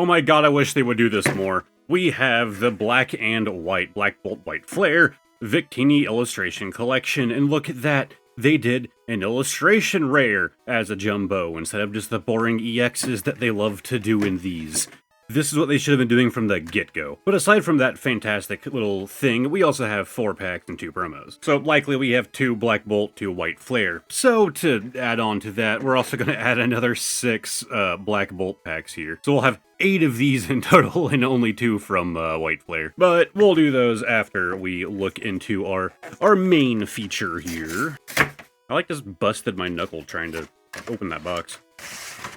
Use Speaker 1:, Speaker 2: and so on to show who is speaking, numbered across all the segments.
Speaker 1: Oh my god, I wish they would do this more. We have the black and white Black Bolt White Flare Victini illustration collection, and look at that. They did an illustration rare as a jumbo instead of just the boring EXs that they love to do in these. This is what they should have been doing from the get-go. But aside from that fantastic little thing, we also have 4 packs and 2 promos. So likely we have 2 Black Bolt, 2 White Flare. So to add on to that, we're also going to add another 6 Black Bolt packs here. So we'll have 8 of these in total and only 2 from White Flare. But we'll do those after we look into our main feature here. I like just busted my knuckle trying to open that box.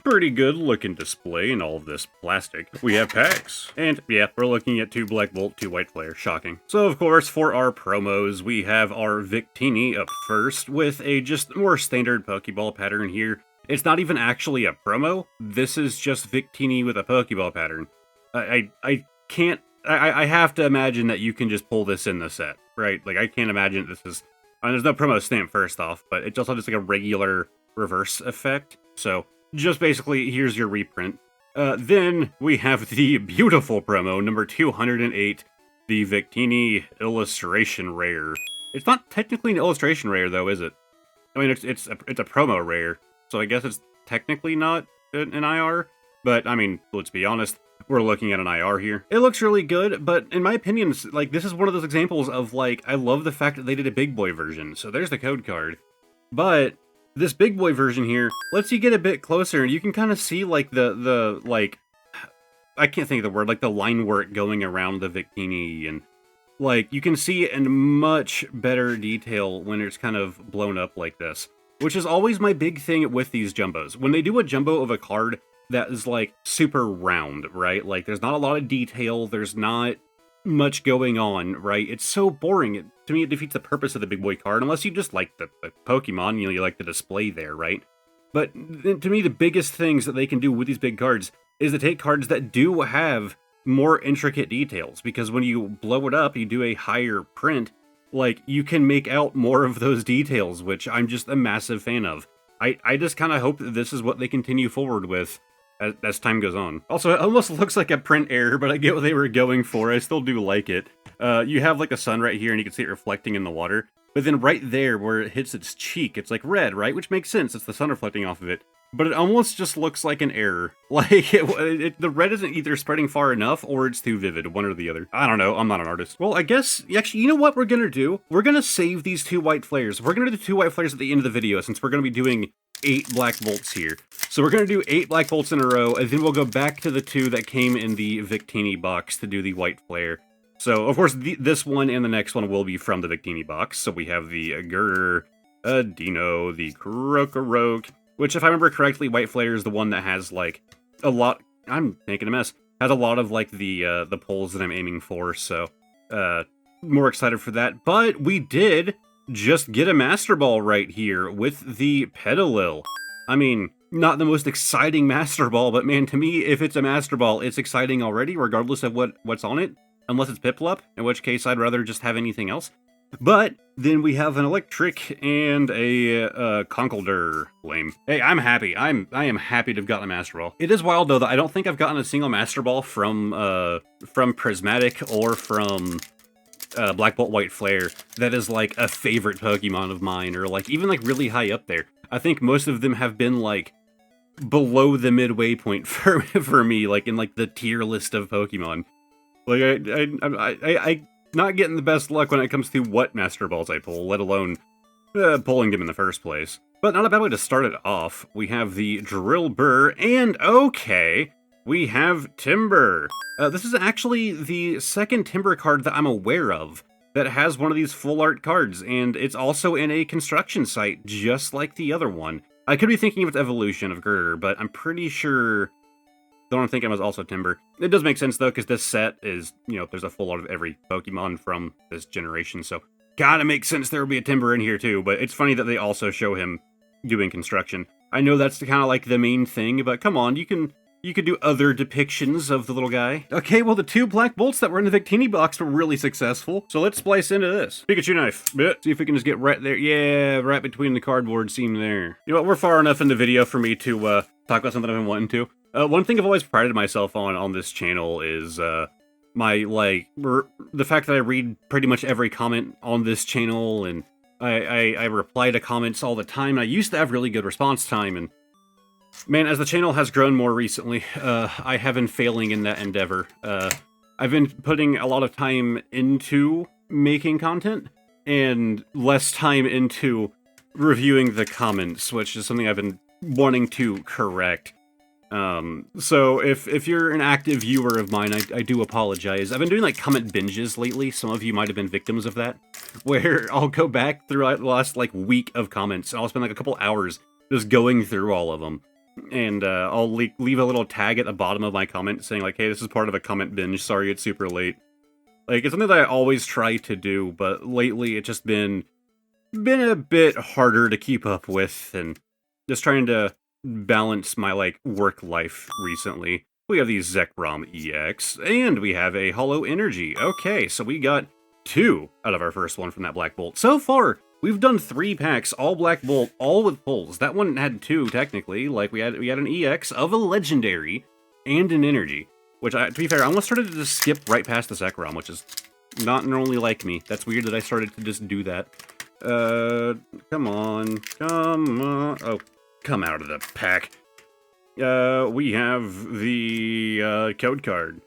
Speaker 1: Pretty good looking display in all of this plastic. We have packs. And yeah, we're looking at 2 Black Bolt, 2 White Flare. Shocking. So of course, for our promos, we have our Victini up first with a just more standard Pokeball pattern here. It's not even actually a promo. This is just Victini with a Pokeball pattern. I can't... I have to imagine that you can just pull this in the set, right? Like, I can't imagine this is... there's no promo stamp first off, but it's also just like a regular reverse effect. So, just basically, here's your reprint. Then we have the beautiful promo, number 208, the Victini illustration rare. It's not technically an illustration rare, though, is it? I mean, it's a promo rare, so I guess it's technically not an IR. But I mean, let's be honest, we're looking at an IR here. It looks really good, but in my opinion, like, this is one of those examples of, like, I love the fact that they did a big boy version. So there's the code card. But this big boy version here lets you get a bit closer, and you can kind of see, like, the like, I can't think of the word, like, the line work going around the Victini, and, like, you can see it in much better detail when it's kind of blown up like this. Which is always my big thing with these jumbos. When they do a jumbo of a card that is, like, super round, right? Like, there's not a lot of detail, there's not much going on, right? It's so boring. To me, it defeats the purpose of the big boy card, unless you just like the Pokemon, you know, you like the display there, right? But to me, the biggest things that they can do with these big cards is to take cards that do have more intricate details, because when you blow it up, you do a higher print, like, you can make out more of those details, which I'm just a massive fan of. I just kind of hope that this is what they continue forward with as time goes on. Also, it almost looks like a print error, but I get what they were going for. I still do like it. You have, like, a sun right here, and you can see it reflecting in the water. But then right there, where it hits its cheek, it's, like, red, right? Which makes sense. It's the sun reflecting off of it. But it almost just looks like an error. Like, the red isn't either spreading far enough, or it's too vivid, one or the other. I don't know, I'm not an artist. Well, I guess, actually, you know what we're gonna do? We're gonna save these 2 white flares. We're gonna do the 2 white flares at the end of the video, since we're gonna be doing 8 black bolts here. So we're gonna do 8 black bolts in a row, and then we'll go back to the 2 that came in the Victini box to do the white flare. So, of course, this one and the next one will be from the Victini box. So we have the Girder, Dino, the Krokorok, which, if I remember correctly, White Flare is the one that has, like, a lot... I'm making a mess. Has a lot of, like, the pulls that I'm aiming for, so, more excited for that. But we did just get a Master Ball right here with the Petalil. I mean, not the most exciting Master Ball, but man, to me, if it's a Master Ball, it's exciting already, regardless of what's on it. Unless it's Piplup, in which case I'd rather just have anything else. But then we have an Electric and a Conkeldurr. Lame. Hey, I'm happy. I am happy to have gotten a Master Ball. It is wild though that I don't think I've gotten a single Master Ball from Prismatic or from Black Bolt White Flare that is like a favorite Pokemon of mine, or like even like really high up there. I think most of them have been like below the midway point for me, like in like the tier list of Pokemon. Like I not getting the best luck when it comes to what Master Balls I pull, let alone pulling them in the first place. But not a bad way to start it off. We have the Drillbur, and okay, we have Timber. This is actually the second Timber card that I'm aware of that has one of these full art cards, and it's also in a construction site, just like the other one. I could be thinking of its evolution of Girder, but I'm pretty sure the one I'm thinking was also Timber. It does make sense, though, because this set is, you know, there's a full art of every Pokemon from this generation, so gotta make sense there will be a Timber in here, too, but it's funny that they also show him doing construction. I know that's kind of like the main thing, but come on, you could do other depictions of the little guy. Okay, well, the 2 black bolts that were in the Victini box were really successable, so let's splice into this. Pikachu knife. See if we can just get right there. Yeah, right between the cardboard seam there. You know what, we're far enough in the video for me to talk about something I've been wanting to. One thing I've always prided myself on this channel is my the fact that I read pretty much every comment on this channel, and I reply to comments all the time. I used to have really good response time, and man, as the channel has grown more recently, I have been failing in that endeavor. I've been putting a lot of time into making content, and less time into reviewing the comments, which is something I've been wanting to correct. So if you're an active viewer of mine, I do apologize. I've been doing like comment binges lately. Some of you might have been victims of that, where I'll go back throughout the last like week of comments, and I'll spend like a couple hours just going through all of them. And I'll leave a little tag at the bottom of my comment saying like, hey, this is part of a comment binge, sorry it's super late. Like, it's something that I always try to do, but lately it's just been a bit harder to keep up with, and just trying to balance my, like, work life recently. We have the Zekrom EX, and we have a Hollow Energy. Okay, so we got 2 out of our first one from that Black Bolt. So far, we've done 3 packs, all Black Bolt, all with pulls. That one had 2, technically. Like, we had an EX of a Legendary and an Energy. Which, to be fair, I almost started to just skip right past the Zekrom, which is not normally like me. That's weird that I started to just do that. Come on. Oh, come out of the pack. We have the code card.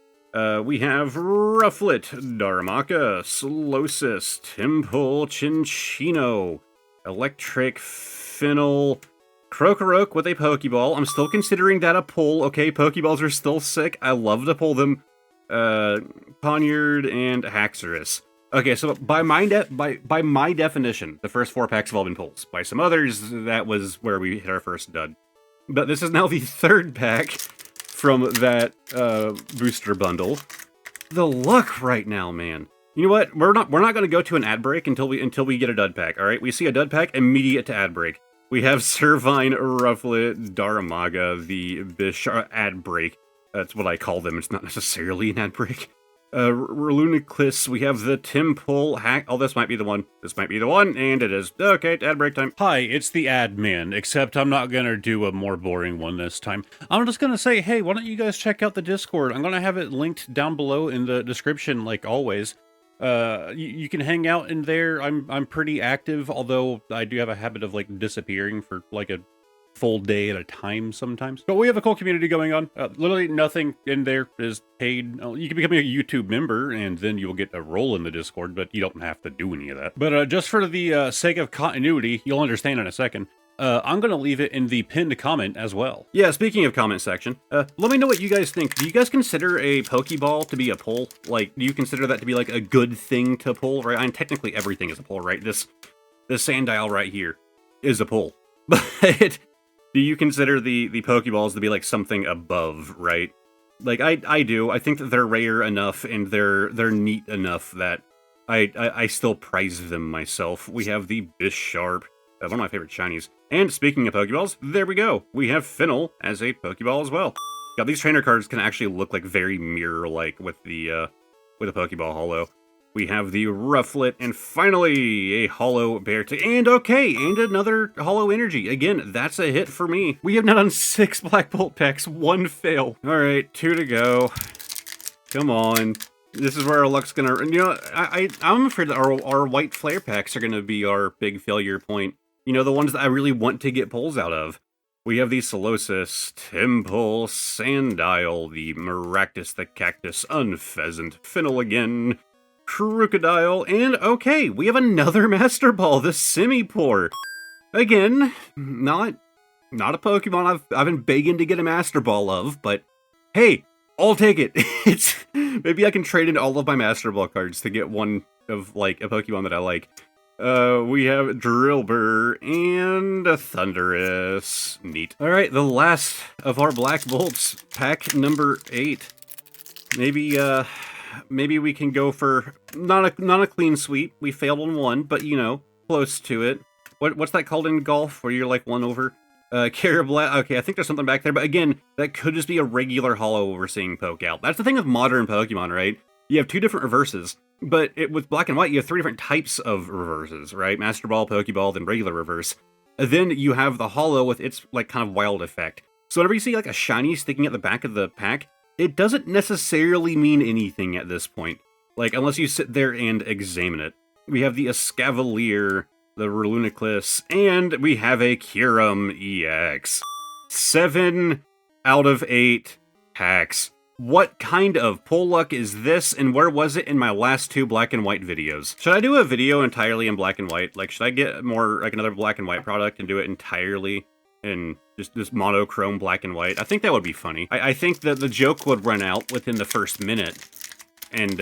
Speaker 1: We have Rufflet, Darumaka, Solosis, Temple, Chinchino, Electric, Fennel, Krokorok with a Pokeball. I'm still considering that a pull. Okay, Pokeballs are still sick. I love to pull them. Ponyard and Haxorus. Okay, so by my definition, the first 4 packs have all been pulls. By some others, that was where we hit our first dud. But this is now the 3rd pack from that booster bundle. The luck right now, man. You know what? We're not going to go to an ad break until we get a dud pack. All right, we see a dud pack, immediate to ad break. We have Servine, Rufflet, Darumaka, the Bishar ad break. That's what I call them. It's not necessarily an ad break. Luniclus, we have the Temple Hack. Oh, this might be the one. This might be the one, and it is. Okay, ad break time.
Speaker 2: Hi, it's the admin, except I'm not gonna do a more boring one this time. I'm just gonna say, hey, why don't you guys check out the Discord? I'm gonna have it linked down below in the description, like always. You can hang out in there. I'm pretty active, although I do have a habit of like disappearing for like a full day at a time sometimes. But we have a cool community going on. Literally nothing in there is paid. You can become a YouTube member and then you'll get a role in the Discord, but you don't have to do any of that. But just for the sake of continuity, you'll understand in a second. I'm going to leave it in the pinned comment as well.
Speaker 1: Yeah, speaking of comment section, let me know what you guys think. Do you guys consider a Pokeball to be a pull? Like, do you consider that to be like a good thing to pull, right? I mean, technically everything is a pull, right? This Sandile right here is a pull. But do you consider the Pokeballs to be like something above, right? Like, I do. I think that they're rare enough and they're neat enough that I still prize them myself. We have the Bisharp, one of my favorite shinies. And speaking of Pokeballs, there we go. We have Fennel as a Pokeball as well. Yeah, these trainer cards can actually look like very mirror-like with the Pokeball Holo. We have the Rufflet, and finally a Holo Beartic, and okay, and another Hollow Energy. Again, that's a hit for me. We have now done 6 Black Bolt packs, 1 fail. All right, 2 to go. Come on. This is where our luck's gonna, you know, I'm afraid that our white flare packs are gonna be our big failure point. You know, the ones that I really want to get pulls out of. We have the Solosis, Temple, Sandile, the Maractus, the Cactus, Unpheasant, Fennel again, Crocodile, and okay, we have another Master Ball, the Simipour. Again, not a Pokemon I've been begging to get a Master Ball of, but hey, I'll take it. Maybe I can trade in all of my Master Ball cards to get one of like a Pokemon that I like. We have Drillbur and a Thundurus. Neat. All right, the last of our Black Bolts, pack number 8. Maybe we can go for not a clean sweep. We failed on 1, but you know, close to it. What's that called in golf where you're like 1 over? Carablat. Okay, I think there's something back there, but again, that could just be a regular holo we're seeing poke out. That's the thing with modern Pokemon, right? You have 2 different reverses, but with black and white, you have 3 different types of reverses, right? Master Ball, Pokeball, then regular reverse. And then you have the holo with its like kind of wild effect. So whenever you see like a shiny sticking at the back of the pack, it doesn't necessarily mean anything at this point. Like, unless you sit there and examine it. We have the Escavalier, the Reluniclus, and we have a Kyurem EX. 7 out of 8 packs. What kind of pull luck is this, and where was it in my last 2 black and white videos? Should I do a video entirely in black and white? Like, should I get more, like, another black and white product and do it entirely in just this monochrome black and white? I think that would be funny. I think that the joke would run out within the first minute, and,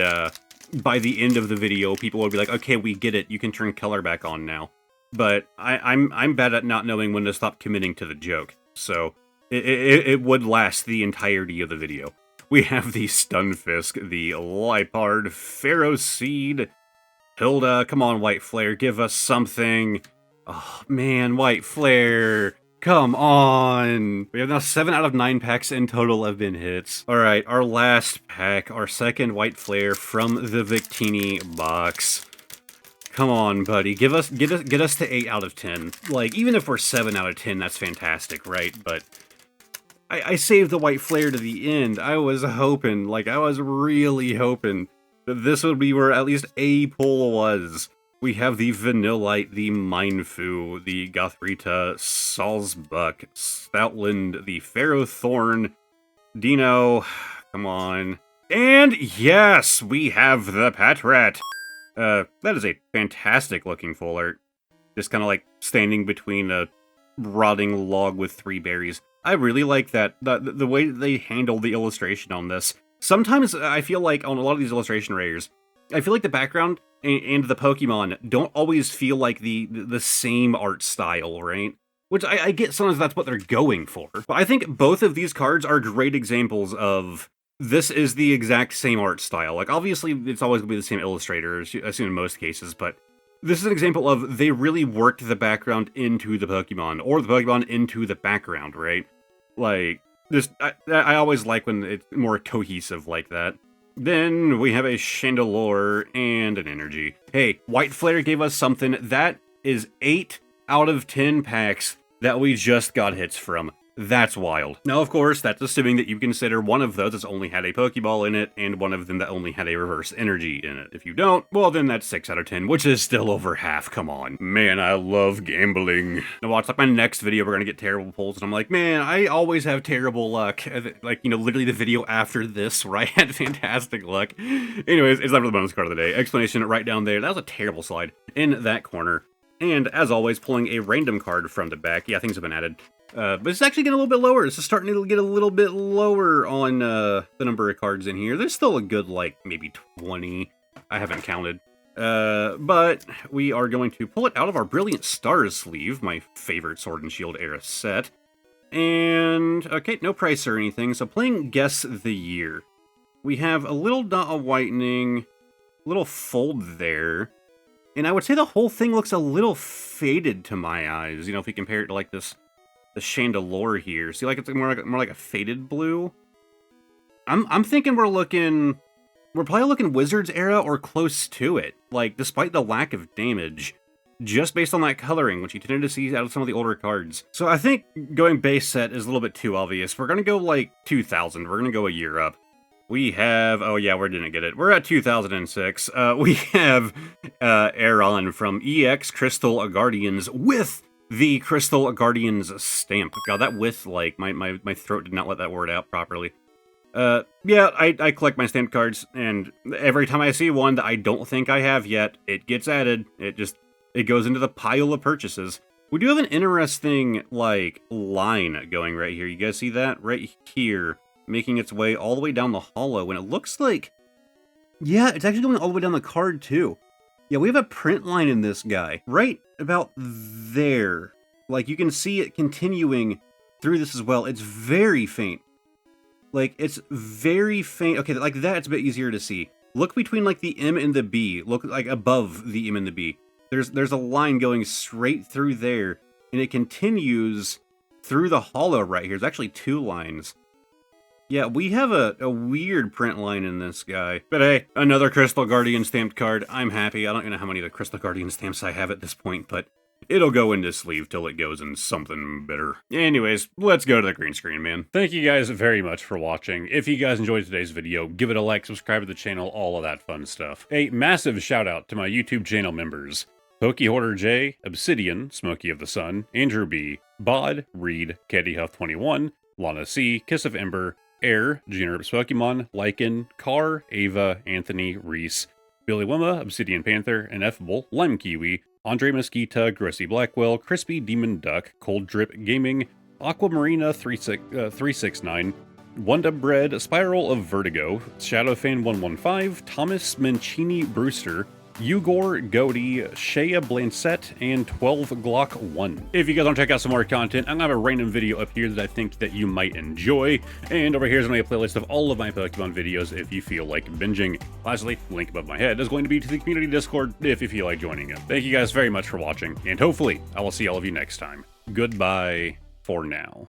Speaker 1: by the end of the video, people would be like, okay, we get it, you can turn color back on now. But I'm bad at not knowing when to stop committing to the joke, so it would last the entirety of the video. We have the Stunfisk, the Lipard, Pharaoh Seed, Hilda, come on, White Flare, give us something. Oh, man, White Flare, come on. We have now 7 out of 9 packs in total have been hits. All right, our last pack, our second White Flare from the Victini box. Come on, buddy, get us to 8 out of 10. Like, even if we're 7 out of 10, that's fantastic, right? But I saved the White Flare to the end. I was hoping, like, I was really hoping that this would be where at least a pull was. We have the Vanillite, the Mindfu, the Gothrita, Salzbuck, Stoutland, the Pharaoh Thorn, Dino, come on. And yes, we have the Patrat. That is a fantastic looking full art. Just kind of like standing between a rotting log with 3 berries. I really like that, the way they handle the illustration on this. Sometimes I feel like on a lot of these illustration rares, I feel like the background and the Pokemon don't always feel like the same art style, right? Which I get sometimes that's what they're going for. But I think both of these cards are great examples of this is the exact same art style. Like, obviously, it's always going to be the same illustrator, I assume in most cases, but this is an example of they really worked the background into the Pokemon, or the Pokemon into the background, right? Like, this, I always like when it's more cohesive like that. Then we have a Chandelure and an Energy. Hey, White Flare gave us something. That is 8 out of 10 packs that we just got hits from. That's wild. Now, of course, that's assuming that you consider one of those that's only had a Pokeball in it, and one of them that only had a Reverse Energy in it. If you don't, well, then that's 6 out of 10, which is still over half, come on. Man, I love gambling. Now watch, like, my next video, we're gonna get terrible pulls, and I'm like, man, I always have terrible luck. Like, you know, literally the video after this, where I had fantastic luck. Anyways, it's time for the bonus card of the day. Explanation right down there. That was a terrible slide in that corner. And, as always, pulling a random card from the back. Yeah, things have been added. But it's actually getting a little bit lower. It's starting to get a little bit lower on the number of cards in here. There's still a good, like, maybe 20. I haven't counted. But we are going to pull it out of our Brilliant Stars sleeve, my favorite Sword and Shield era set. And, okay, no price or anything. So playing Guess the Year. We have a little dot of whitening, little fold there. And I would say the whole thing looks a little faded to my eyes. You know, if we compare it to, like, the Chandelure here. See, like, it's more like a faded blue. I'm thinking we're probably looking Wizards era or close to it. Like, despite the lack of damage, just based on that coloring, which you tended to see out of some of the older cards. So I think going base set is a little bit too obvious. We're gonna go like 2000. We're gonna go a year up. We have, oh yeah, we didn't get it. We're at 2006. We have Aeron from EX Crystal Guardians with the Crystal Guardians stamp. God, that with, like, my throat did not let that word out properly. Yeah, I collect my stamped cards, and every time I see one that I don't think I have yet, it gets added. It goes into the pile of purchases. We do have an interesting, like, line going right here. You guys see that? Right here. Making its way all the way down the hollow, and it looks like, yeah, it's actually going all the way down the card, too. Yeah, we have a print line in this guy, right about there. Like, you can see it continuing through this as well. It's very faint. Like, it's very faint. Okay, like that, it's a bit easier to see. Look between, like, the M and the B. Look, like, above the M and the B. There's a line going straight through there, and it continues through the hollow right here. There's actually 2 lines. Yeah, we have a weird print line in this guy. But hey, another Crystal Guardian stamped card. I'm happy. I don't even know how many of the Crystal Guardian stamps I have at this point, but It'll go into sleeve till it goes in something bitter. Anyways, let's go to the green screen, man.
Speaker 2: Thank you guys very much for watching. If you guys enjoyed today's video, give it a like, subscribe to the channel, all of that fun stuff. A massive shout out to my YouTube channel members: Pokey J, Obsidian, Smokey of the Sun, Andrew B, Bod, Reed, Caddy Huff 21, Lana C, Kiss of Ember, Air, Junior Pokemon, Lycan, Carr, Ava, Anthony, Reese, Billy Wimma, Obsidian Panther, Ineffable, Lime Kiwi, Andre Mosquita, Grassy Blackwell, Crispy Demon Duck, Cold Drip Gaming, Aquamarina 369, Wanda Bread, Spiral of Vertigo, Shadowfan 115, Thomas Mancini Brewster, Ugor Goody, Shea Blancette, and 12 Glock 1. If you guys want to check out some more content, I'm going to have a random video up here that I think that you might enjoy, and over here is going to be a playlist of all of my Pokemon videos if you feel like binging. Lastly, link above my head is going to be to the community Discord if you feel like joining it. Thank you guys very much for watching, and hopefully I will see all of you next time. Goodbye for now.